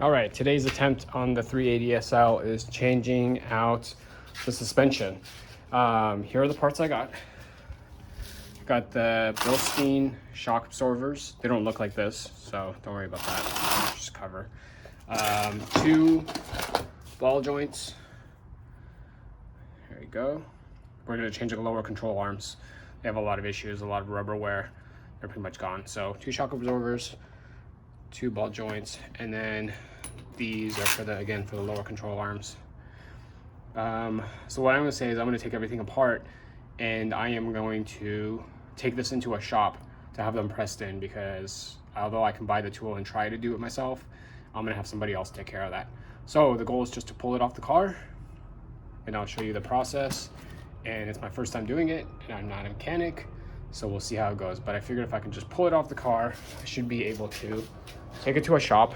All right, today's attempt on the 380 SL is changing out the suspension. Here are the parts I got. Got the Bilstein shock absorbers. They don't look like this, so don't worry about that. Just cover. 2 ball joints. There you go. We're gonna change the lower control arms. They have a lot of issues, a lot of rubber wear. They're pretty much gone. So 2 shock absorbers, 2 ball joints, and then these are for the lower control arms. So what I'm going to say is I'm going to take everything apart, and I am going to take this into a shop to have them pressed in, because although I can buy the tool and try to do it myself, I'm going to have somebody else take care of that. So the goal is just to pull it off the car, and I'll show you the process. And it's my first time doing it, and I'm not a mechanic, so we'll see how it goes. But I figured if I can just pull it off the car, I should be able to take it to a shop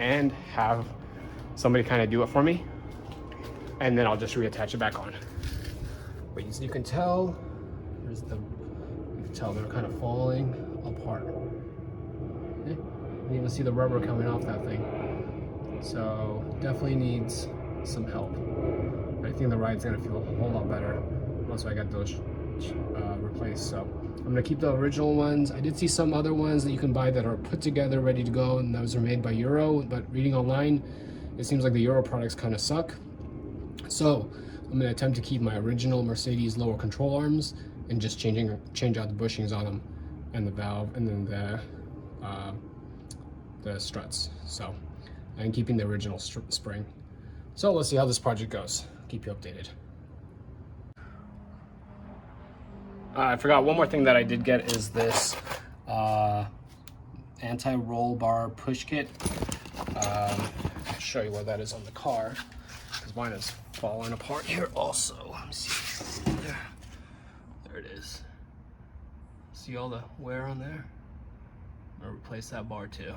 and have somebody kind of do it for me, and then I'll just reattach it back on. But as you can tell, you can tell they're kind of falling apart. Okay? You can even see the rubber coming off that thing. So definitely needs some help. I think the ride's gonna feel a whole lot better once I get those replaced. So I'm gonna keep the original ones. I did see some other ones that you can buy that are put together, ready to go, and those are made by Euro, but reading online, it seems like the Euro products kind of suck. So I'm gonna attempt to keep my original Mercedes lower control arms and just change out the bushings on them, and the valve, and then the struts. So, and keeping the original spring. So let's see how this project goes. Keep you updated. I forgot one more thing that I did get is this anti-roll bar push kit. I'll show you where that is on the car, because mine is falling apart here also. Let me see. There it is. See all the wear on there? I'm gonna replace that bar too.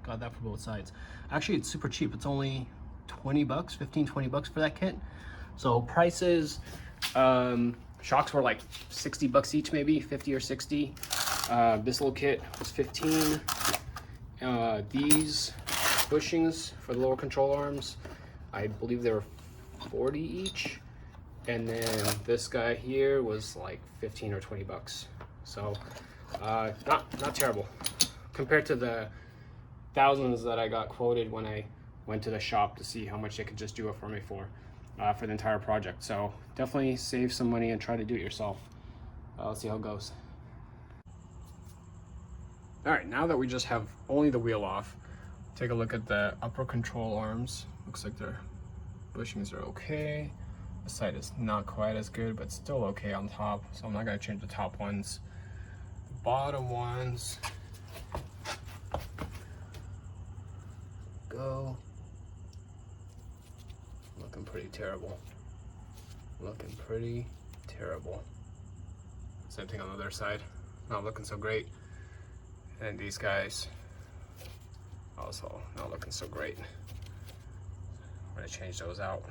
Got that for both sides. Actually, it's super cheap. It's only 20 bucks, 15, 20 bucks for that kit. So prices, shocks were like 60 bucks each, maybe 50 or 60. This little kit was 15. These bushings for the lower control arms, I believe they were 40 each. And then this guy here was like 15 or 20 bucks. So not terrible compared to the thousands that I got quoted when I went to the shop to see how much they could just do it for me for the entire project. So definitely save some money and try to do it yourself. Let's see how it goes. All right, now that we just have only the wheel off, take a look at the upper control arms. Looks like their bushings are okay. The side is not quite as good, but still okay on top. So I'm not gonna change the top ones. The bottom ones, go. Looking pretty terrible. Looking pretty terrible. Same thing on the other side. Not looking so great. And these guys also not looking so great. I'm gonna change those out.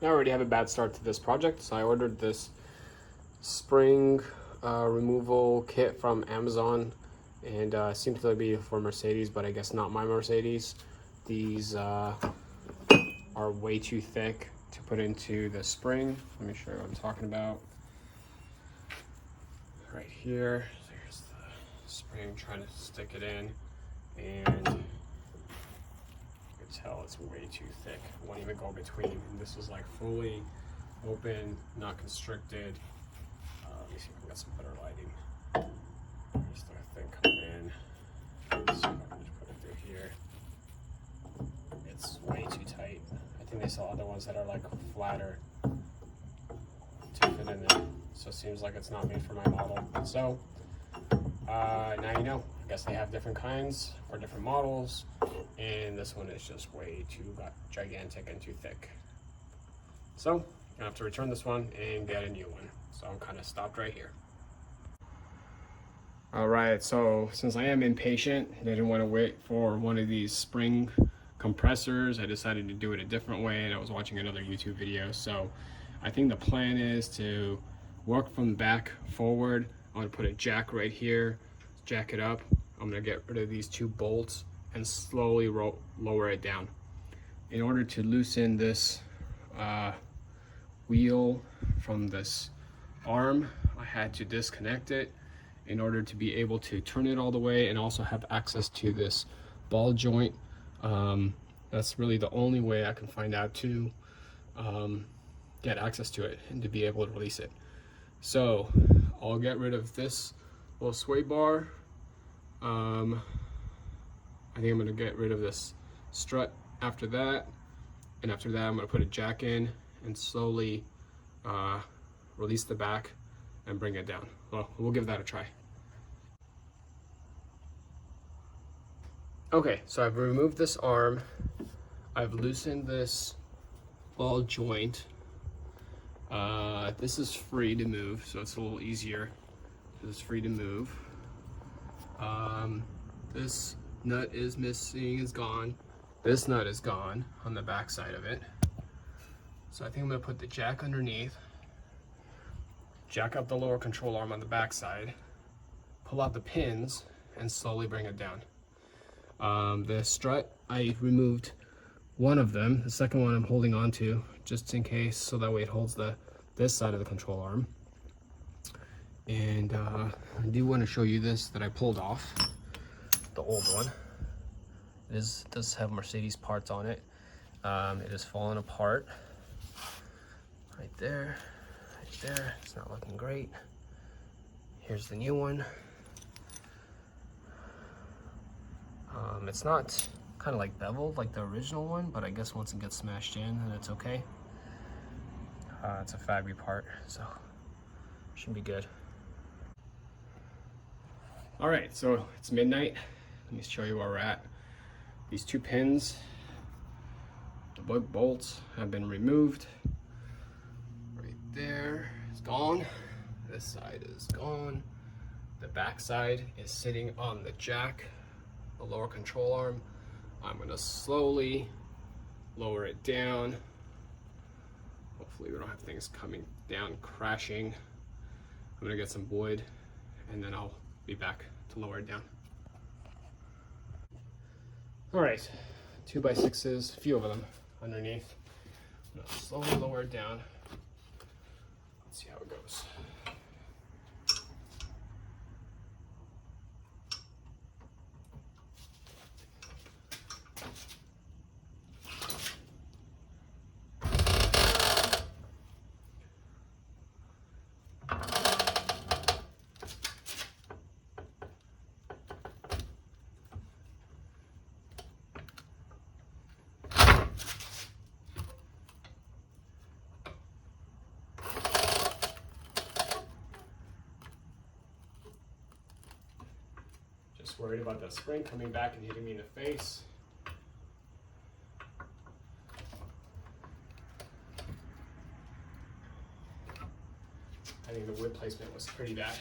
I already have a bad start to this project, so I ordered this spring removal kit from Amazon, and seems to be for Mercedes, but I guess not my Mercedes. These are way too thick to put into the spring. Let me show you what I'm talking about. Right here, so here's the spring, trying to stick it in, and you can tell it's way too thick. It won't even go between. And this is like fully open, not constricted. Let me see if I got some better lighting. There's the thing coming in. Let's see if I can just put it through here. It's way too tight. I think they sell other ones that are like flatter to fit in there. So it seems like it's not made for my model. So now you know. I guess they have different kinds for different models, and this one is just way too gigantic and too thick. So I'm gonna have to return this one and get a new one. So I'm kind of stopped right here. All right, so since I am impatient and I didn't want to wait for one of these spring compressors, I decided to do it a different way, and I was watching another YouTube video. So I think the plan is to work from back forward. I'm gonna put a jack right here jack it up, I'm gonna get rid of these two bolts and slowly lower it down. In order to loosen this wheel from this arm, I had to disconnect it in order to be able to turn it all the way and also have access to this ball joint. That's really the only way I can find out to get access to it and to be able to release it. So I'll get rid of this little sway bar. I think I'm gonna get rid of this strut after that, and after that I'm gonna put a jack in and slowly release the back and bring it down. Well, we'll give that a try. Okay, so I've removed this arm, I've loosened this ball joint. This is free to move, so it's a little easier. This is free to move. This nut is missing, is gone. This nut is gone on the back side of it. So I think I'm gonna put the jack underneath, jack up the lower control arm on the back side, pull out the pins, and slowly bring it down. The strut, I removed one of them. The second one I'm holding on to just in case, so that way it holds this side of the control arm. And I do want to show you this that I pulled off, the old one. It does have Mercedes parts on it. It is falling apart right there, right there. It's not looking great. Here's the new one. It's not kind of like beveled like the original one, but I guess once it gets smashed in, then it's okay. It's a factory part, so should be good. All right, so it's midnight. Let me show you where we're at. These two pins, the bolts have been removed. Right there is gone. This side is gone. The back side is sitting on the jack, the lower control arm. I'm gonna slowly lower it down. Hopefully we don't have things coming down, crashing. I'm gonna get some wood and then I'll be back to lower it down. All right, 2x6s, a few of them underneath. I'm gonna slowly lower it down. Let's see how it goes. Just worried about that spring coming back and hitting me in the face. I think the wood placement was pretty bad.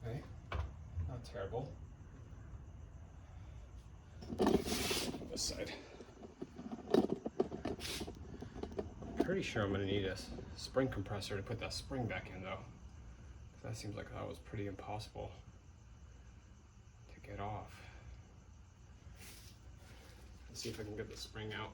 Okay, not terrible. This side. Pretty sure I'm gonna need a spring compressor to put that spring back in though. That seems like that was pretty impossible to get off. Let's see if I can get the spring out.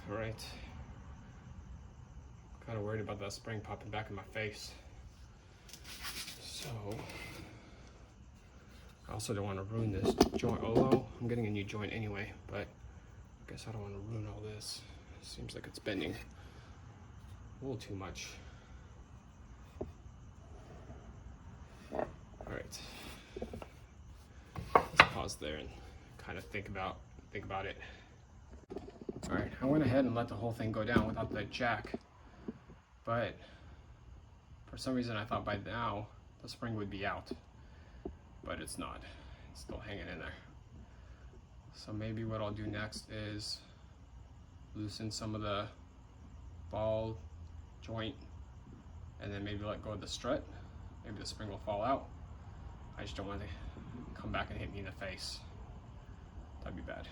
All right. Kind of worried about that spring popping back in my face. So, I also don't want to ruin this joint, although I'm getting a new joint anyway, but I guess I don't want to ruin all this. Seems like it's bending a little too much. All right. Let's pause there and kind of think about it. All right, I went ahead and let the whole thing go down without the jack, but for some reason I thought by now the spring would be out. but it's not. It's still hanging in there. So maybe what I'll do next is loosen some of the ball joint and then maybe let go of the strut. Maybe the spring will fall out. I just don't want to come back and hit me in the face. That'd be bad.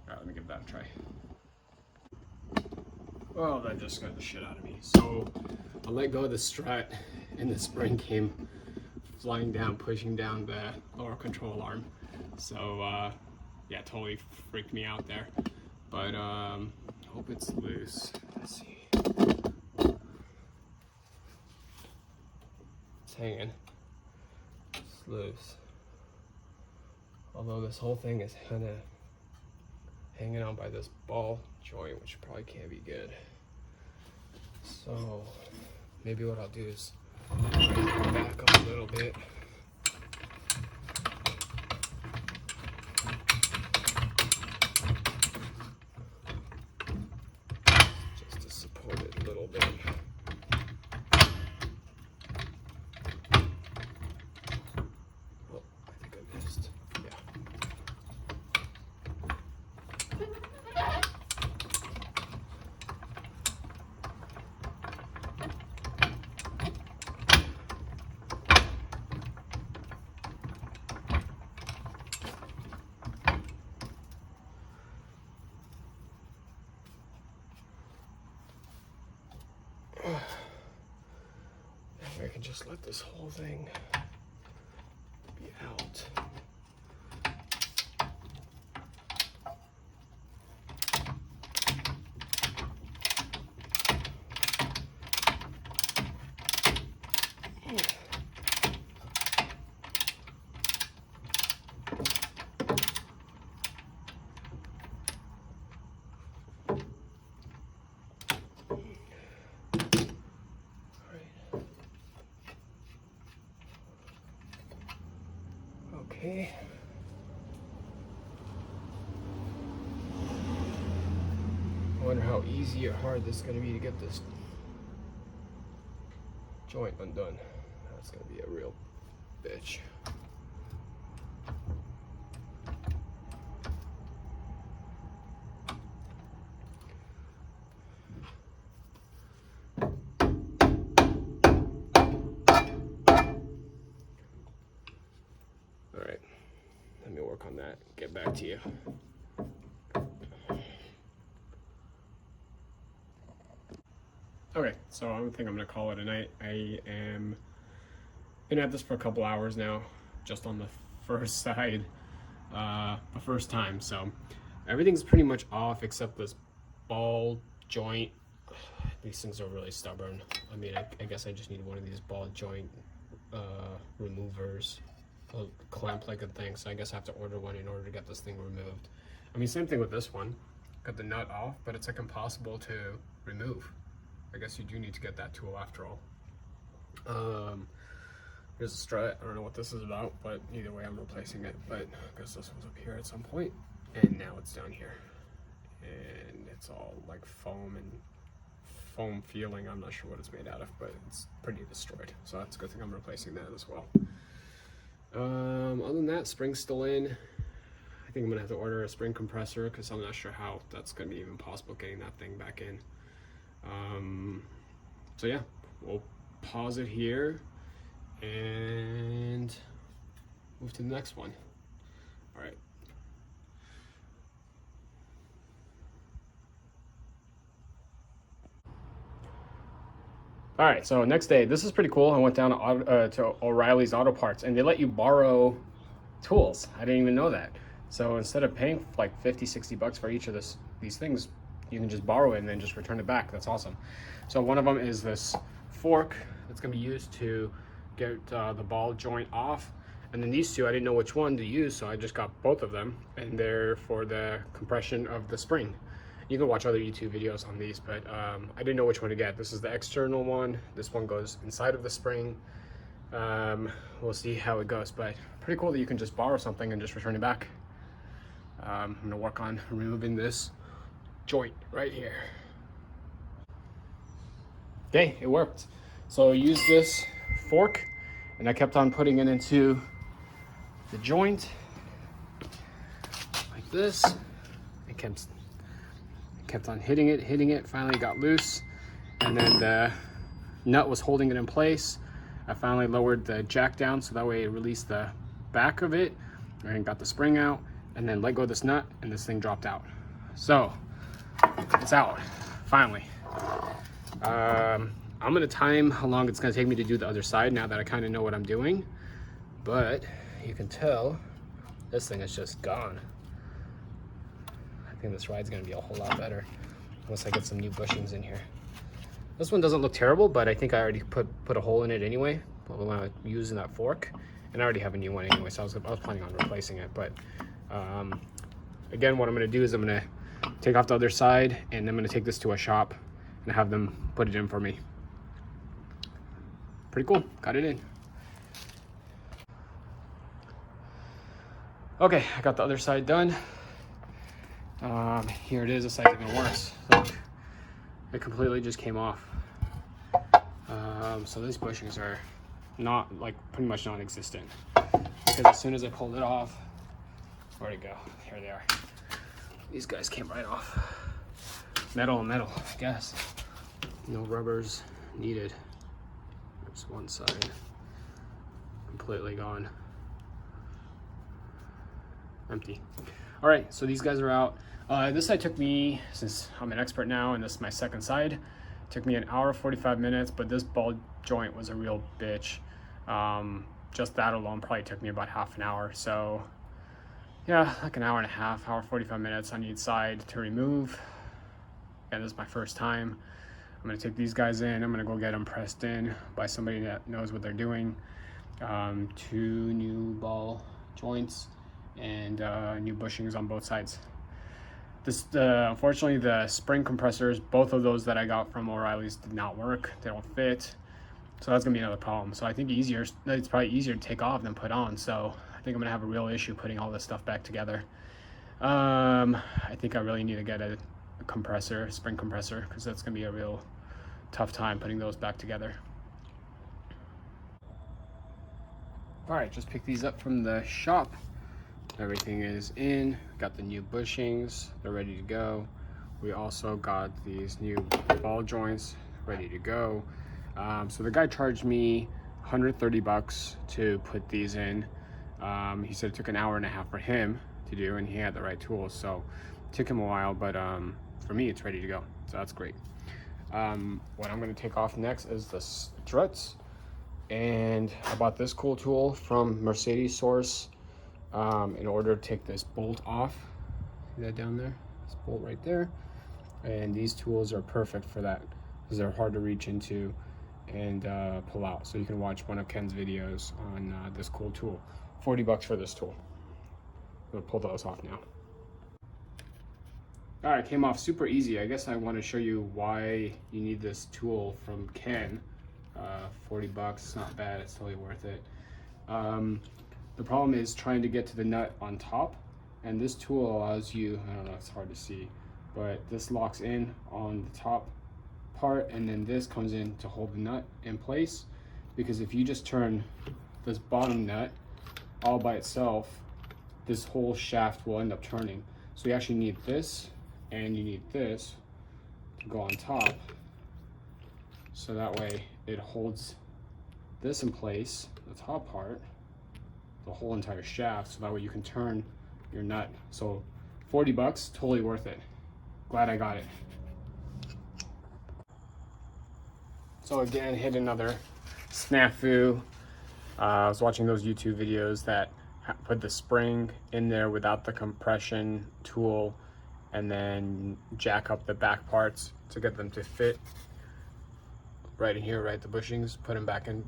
All right, let me give that a try. Oh, that just scared the shit out of me. So I let go of the strut and the spring came flying down, pushing down the lower control arm. So yeah, totally freaked me out there. But hope it's loose. Let's see. It's hanging. It's loose. Although this whole thing is kind of hanging on by this ball joint, which probably can't be good. So maybe what I'll do is back up a little bit. Just to support it a little bit. Oh, I think I missed. Yeah. I can just let this whole thing be out. Okay. I wonder how easy or hard this is going to be to get this joint undone. That's going to be a real bitch. Alright, let me work on that, get back to you. Okay, so I think I'm gonna call it a night. I am been at this for a couple hours now, just on the first side, the first time. So everything's pretty much off except this ball joint. These things are really stubborn. I mean, I guess I just need one of these ball joint removers, a clamp like a thing. So I guess I have to order one in order to get this thing removed. I mean, same thing with this one. Got the nut off, but it's like impossible to remove. I guess you do need to get that tool after all. Here's a strut. I don't know what this is about, but either way I'm replacing it. But I guess this was up here at some point, and now it's down here. And it's all like foam and foam feeling. I'm not sure what it's made out of, but it's pretty destroyed. So that's a good thing I'm replacing that as well. Other than that, spring's still in. I think I'm gonna have to order a spring compressor because I'm not sure how that's gonna be even possible getting that thing back in. So yeah, we'll pause it here and move to the next one. All right. All right, so next day, this is pretty cool. I went down to O'Reilly's Auto Parts, and they let you borrow tools. I didn't even know that. So instead of paying like 50, 60 bucks for each of these things, you can just borrow it and then just return it back. That's awesome. So one of them is this fork that's gonna be used to get the ball joint off. And then these two, I didn't know which one to use, so I just got both of them, and they're for the compression of the spring. You can watch other YouTube videos on these, but I didn't know which one to get. This is the external one. This one goes inside of the spring. We'll see how it goes, but pretty cool that you can just borrow something and just return it back. I'm gonna work on removing this joint right here. Okay, it worked. So use this fork And I kept on putting it into the joint like this. I kept on hitting it, finally got loose. And then the nut was holding it in place. I finally lowered the jack down so that way it released the back of it and got the spring out, and then let go of this nut and this thing dropped out. So it's out, finally. I'm gonna time how long it's gonna take me to do the other side now that I kind of know what I'm doing, but you can tell this thing is just gone. I think this ride's gonna be a whole lot better once I get some new bushings in here. This one doesn't look terrible, but I think I already put a hole in it anyway when I was using that fork, and I already have a new one anyway, so I was planning on replacing it. But again, what I'm gonna do is I'm gonna take off the other side, and I'm gonna take this to a shop and have them put it in for me. Pretty cool, got it in. Okay, I got the other side done. Here it is, this side's even worse. Look, it completely just came off. So these bushings are not, like, pretty much non-existent, because as soon as I pulled it off, where'd it go? Here they are. These guys came right off. Metal and metal, I guess. No rubbers needed. There's one side completely gone. Empty. All right, so these guys are out. This side took me, since I'm an expert now and this is my second side, took me 1 hour 45 minutes, but this ball joint was a real bitch. Just that alone probably took me about half an hour. So yeah, like 1 hour and a half, hour 45 minutes on each side to remove. And this is my first time. I'm gonna take these guys in. I'm gonna go get them pressed in by somebody that knows what they're doing. 2 new ball joints and new bushings on both sides. Unfortunately, the spring compressors, both of those that I got from O'Reilly's, did not work. They don't fit, so that's gonna be another problem. So I think it's probably easier to take off than put on. So I think I'm gonna have a real issue putting all this stuff back together. I think I really need to get a compressor, spring compressor, because that's gonna be a real tough time putting those back together. All right, just picked these up from the shop. Everything is in, got the new bushings, they're ready to go. We also got these new ball joints ready to go. So the guy charged me 130 bucks to put these in. He said it took 1.5 hours for him to do, and he had the right tools, so it took him a while, but for me it's ready to go, so that's great. What I'm going to take off next is the struts, and I bought this cool tool from Mercedes Source in order to take this bolt off. See that down there? This bolt right there. And these tools are perfect for that because they're hard to reach into and pull out. So you can watch one of Ken's videos on this cool tool. 40 bucks for this tool. I'm gonna pull those off now. All right, came off super easy. I guess I want to show you why you need this tool from Ken. 40 bucks, it's not bad, it's totally worth it. The problem is trying to get to the nut on top, and this tool allows you, I don't know, it's hard to see, but this locks in on the top part, and then this comes in to hold the nut in place, because if you just turn this bottom nut all by itself, this whole shaft will end up turning. So you actually need this, and you need this to go on top, so that way it holds this in place, the top part, the whole entire shaft, so that way you can turn your nut. So 40 bucks, totally worth it. Glad I got it. So again, hit another snafu. I was watching those YouTube videos that put the spring in there without the compression tool, and then jack up the back parts to get them to fit right in here, right? The bushings, put them back in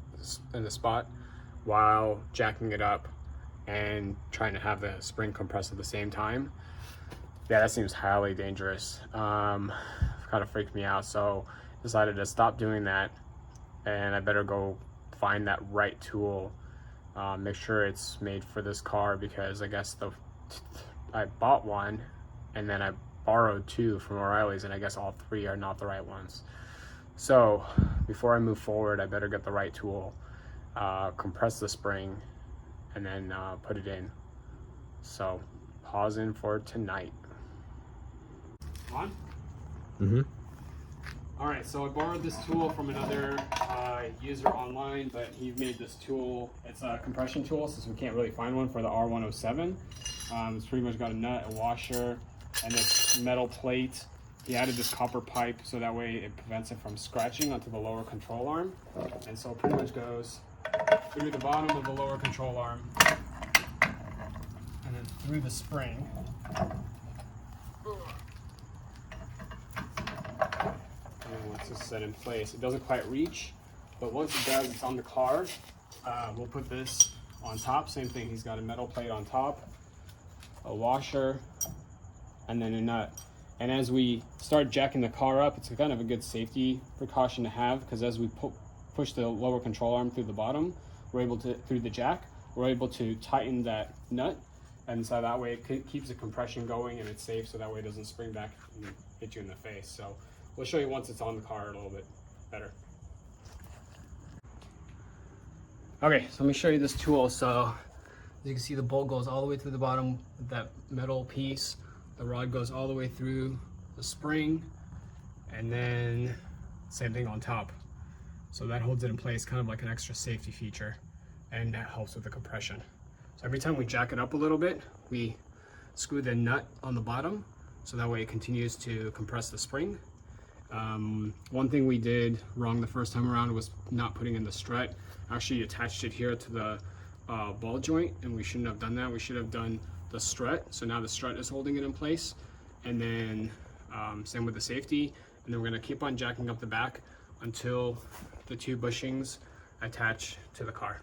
the spot while jacking it up and trying to have the spring compress at the same time. Yeah, that seems highly dangerous. Kind of freaked me out, so decided to stop doing that, and I better go find that right tool. Make sure it's made for this car, because I guess I bought one and then I borrowed 2 from O'Reilly's, and I guess all 3 are not the right ones. So before I move forward, I better get the right tool. compress the spring, and then put it in. So pause in for tonight. On? Mm-hmm. All right, so I borrowed this tool from another user online, but he made this tool. It's a compression tool since we can't really find one for the R107. It's pretty much got a nut, a washer, and this metal plate. He added this copper pipe so that way it prevents it from scratching onto the lower control arm. And so it pretty much goes through the bottom of the lower control arm and then through the spring. And once it's set in place, it doesn't quite reach, but once it does, it's on the car. We'll put this on top. Same thing, he's got a metal plate on top, a washer, and then a nut. And as we start jacking the car up, it's kind of a good safety precaution to have, because as we push the lower control arm through the bottom, we're able to, through the jack, we're able to tighten that nut. And so that way it keeps the compression going and it's safe, so that way it doesn't spring back and hit you in the face. So we'll show you once it's on the car a little bit better. Okay, so let me show you this tool. So as you can see, the bolt goes all the way through the bottom with that metal piece. The rod goes all the way through the spring, and then same thing on top. So that holds it in place, kind of like an extra safety feature, and that helps with the compression. So every time we jack it up a little bit, we screw the nut on the bottom, so that way it continues to compress the spring. One thing we did wrong the first time around was not putting in the strut. Actually attached it here to the ball joint, and we shouldn't have done that. We should have done the strut. So now the strut is holding it in place, and then same with the safety. And then we're going to keep on jacking up the back until the two bushings attach to the car.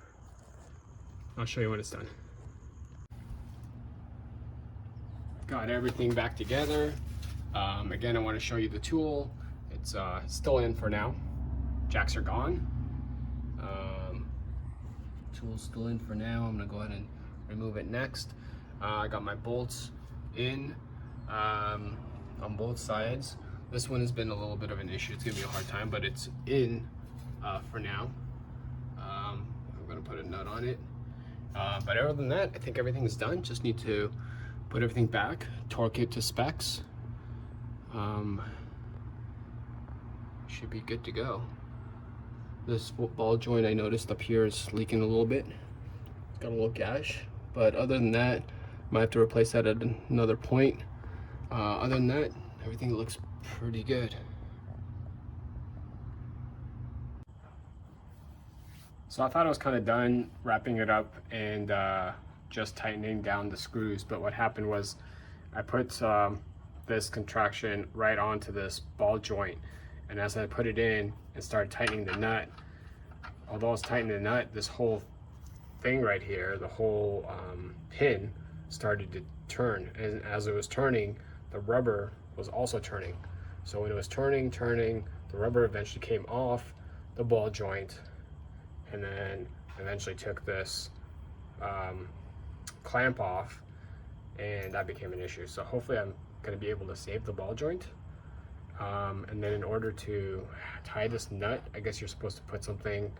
I'll show you when it's done. Got everything back together. Again, I want to show you the tool. It's still in for now. Jacks are gone. Tool's still in for now. I'm going to go ahead and remove it next. I got my bolts in on both sides. This one has been a little bit of an issue. It's gonna be a hard time, but it's in for now. I'm gonna put a nut on it. But other than that, I think everything's done. Just need to put everything back, torque it to specs. Should be good to go. This ball joint I noticed up here is leaking a little bit. It's got a little gash. But other than that, might have to replace that at another point. Other than that, everything looks pretty good. So I thought I was kind of done wrapping it up and just tightening down the screws. But what happened was I put this contraction right onto this ball joint. And as I put it in and started tightening the nut, although I was tightening the nut, this whole thing right here, the whole pin started to turn, and as it was turning, the rubber was also turning. So when it was turning, the rubber eventually came off the ball joint, and then eventually took this clamp off, and that became an issue. So hopefully I'm going to be able to save the ball joint. And then in order to tie this nut, I guess you're supposed to put something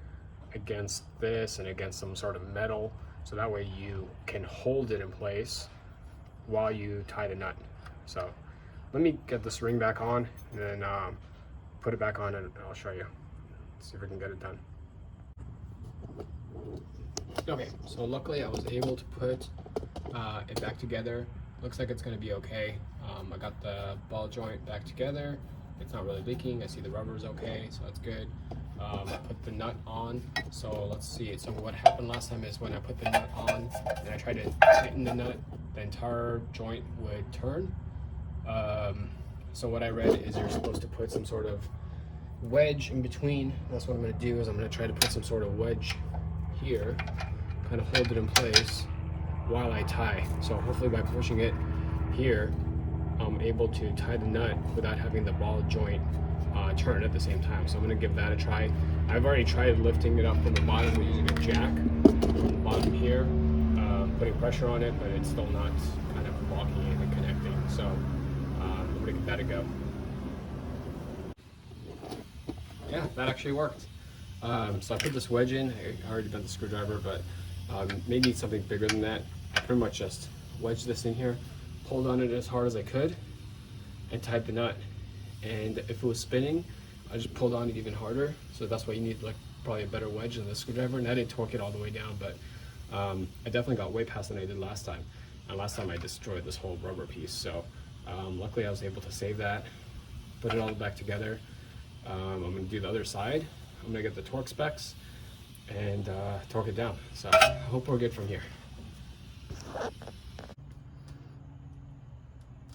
against this and against some sort of metal, so that way you can hold it in place while you tie the nut. So let me get this ring back on and then put it back on, and I'll show you. See if we can get it done. Okay, so luckily I was able to put it back together. Looks like it's going to be okay. I got the ball joint back together. It's not really leaking. I see the rubber is okay, so that's good. I put the nut on, so let's see. So what happened last time is when I put the nut on and I tried to tighten the nut, the entire joint would turn. So what I read is you're supposed to put some sort of wedge in between. That's what I'm going to do, is I'm going to try to put some sort of wedge here, kind of hold it in place while I tie. So hopefully by pushing it here, I'm able to tie the nut without having the ball joint turn at the same time. So I'm going to give that a try. I've already tried lifting it up from the bottom using a jack from the bottom here, putting pressure on it, but it's still not kind of locking in and connecting. So I'm going to give that a go. Yeah, that actually worked. So I put this wedge in. I already bent the screwdriver, but may need something bigger than that. I pretty much just wedged this in here, pulled on it as hard as I could, and tied the nut. And if it was spinning, I just pulled on it even harder. So that's why you need like probably a better wedge than the screwdriver. And I didn't torque it all the way down, but I definitely got way past than I did last time. And last time I destroyed this whole rubber piece. So luckily I was able to save that, put it all back together. I'm gonna do the other side. I'm gonna get the torque specs and torque it down. So I hope we're good from here.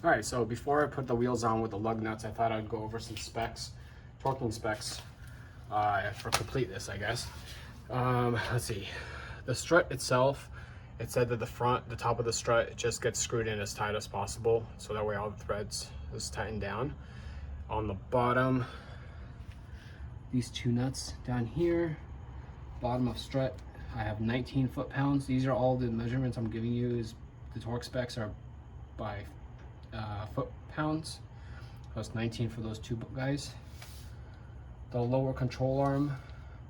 All right, so before I put the wheels on with the lug nuts, I thought I'd go over some specs, torquing specs for completeness, I guess. Let's see, the strut itself, it said that the top of the strut, it just gets screwed in as tight as possible, so that way all the threads is tightened down. On the bottom, these two nuts down here, bottom of strut, I have 19 foot-pounds. These are all the measurements I'm giving you. Is the torque specs are by foot-pounds. So it's 19 for those two guys. The lower control arm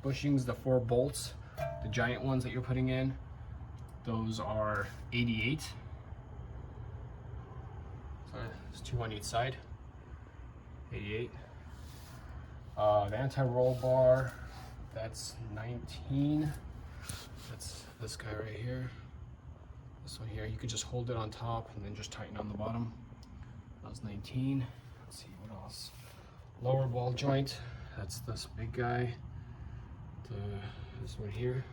bushings, the 4 bolts, the giant ones that you're putting in, those are 88. So there's 2 on each side, 88. The anti-roll bar, that's 19. That's this guy right here. This one here, you could just hold it on top and then just tighten on the bottom. That was 19. Let's see what else. Lower ball joint, that's this big guy. This one here.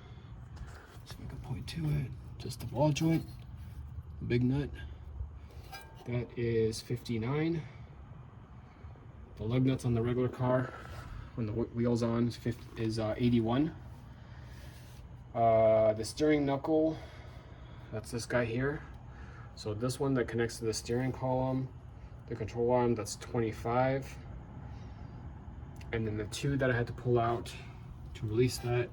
So we can point to it. Just the ball joint, the big nut. That is 59. The lug nuts on the regular car, when the wheel's on, is 81. The steering knuckle, that's this guy here. So this one that connects to the steering column, the control arm, that's 25. And then the 2 that I had to pull out to release that,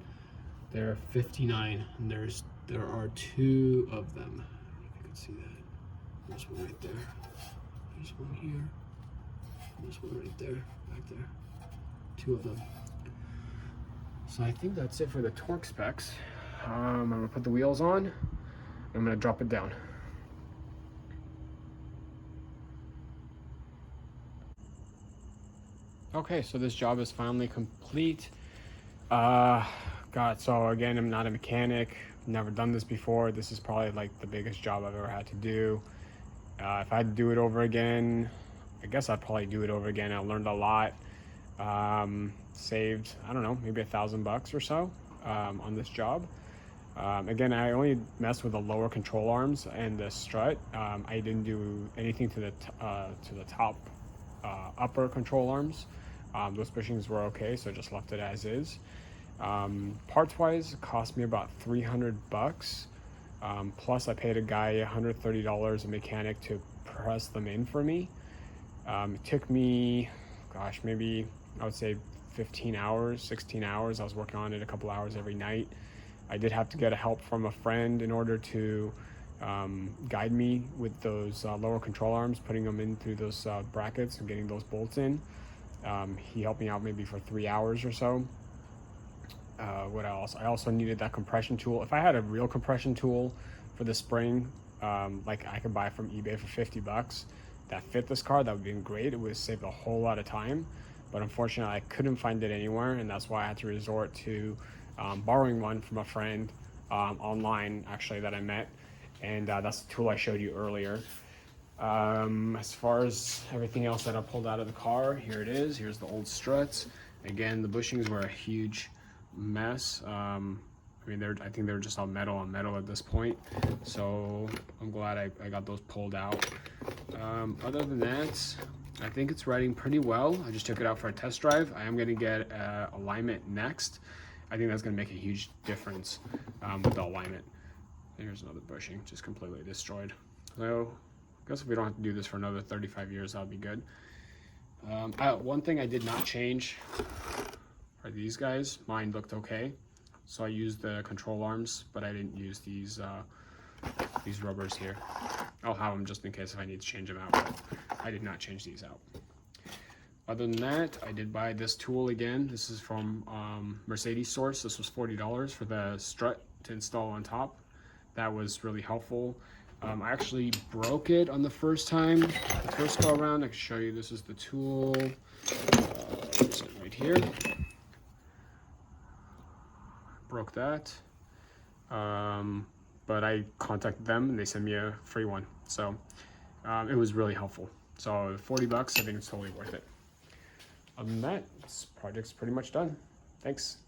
they're 59. And there are 2 of them. I don't know if you can see that. There's one right there. There's one here. There's one right there, back there. 2 of them. So I think that's it for the torque specs. I'm gonna put the wheels on. I'm gonna drop it down. Okay, so this job is finally complete. So again, I'm not a mechanic, never done this before. This is probably like the biggest job I've ever had to do. If I had to do it over again, I guess I'd probably do it over again. I learned a lot. Saved, I don't know, maybe $1,000 or so on this job. Again, I only messed with the lower control arms and the strut. I didn't do anything to the top upper control arms. Those bushings were okay, so I just left it as is. Parts wise, it cost me about $300. Plus I paid a guy $130, a mechanic, to press them in for me. It took me, gosh, maybe I would say 15 hours, 16 hours. I was working on it a couple hours every night. I did have to get help from a friend in order to guide me with those lower control arms, putting them in through those brackets and getting those bolts in. He helped me out maybe for 3 hours or so. What else? I also needed that compression tool. If I had a real compression tool for the spring, like I could buy from eBay for $50, that fit this car, that would be great. It would save a whole lot of time. But unfortunately, I couldn't find it anywhere, and that's why I had to resort to borrowing one from a friend online, actually, that I met. And that's the tool I showed you earlier. As far as everything else that I pulled out of the car, here it is. Here's the old struts. Again, the bushings were a huge mess. I mean, I think they're just all metal on metal at this point. So I'm glad I got those pulled out. Other than that, I think it's riding pretty well. I just took it out for a test drive. I am going to get alignment next. I think that's going to make a huge difference with the alignment. Here's another bushing, just completely destroyed. So I guess if we don't have to do this for another 35 years, that'll be good. One thing I did not change are these guys. Mine looked okay. So I used the control arms, but I didn't use these rubbers here. I'll have them just in case if I need to change them out, but I did not change these out. Other than that, I did buy this tool again. This is from Mercedes source. This was $40 for the strut to install on top. That was really helpful. I actually broke it on the first time, the first go around. I can show you, this is the tool. It's right here. Broke that. But I contacted them and they sent me a free one. So it was really helpful. So 40 bucks, I think it's totally worth it. Other than that, this project's pretty much done. Thanks.